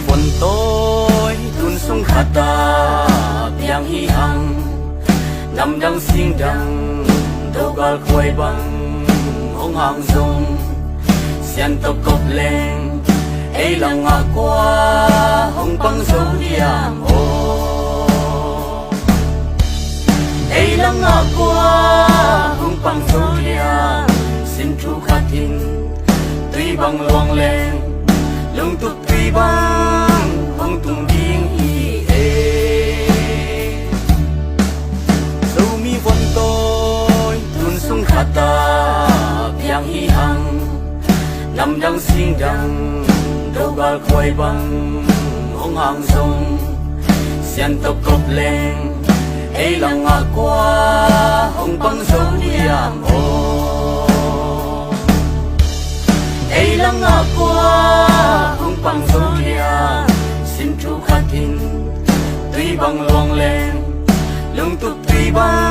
phồn tối tuôn xuống khát ta biang hi hằng nằm đang xin đằng đâu gal khơi băng hong hàng dung xiên tóc cốc lên ấy là ngã qua hong băng dấu diam ô ấy là ngã qua hong băng dấu diam xin chú khát tin tuy băng luang lên lung túc tuy băng hong tung điên hi dấu mi vốn tôi tuôn xuống khát ta biang hi hằng nằm đang xin đằng đâu gal khơi băng hong hàng dung xiên tóc cốc lên ấy là ngã qua hong băng dấu diam ô ấy là ngã qua hong băng dấu diam xin chú khát tin tuy băng luang lên lung túc tuy băng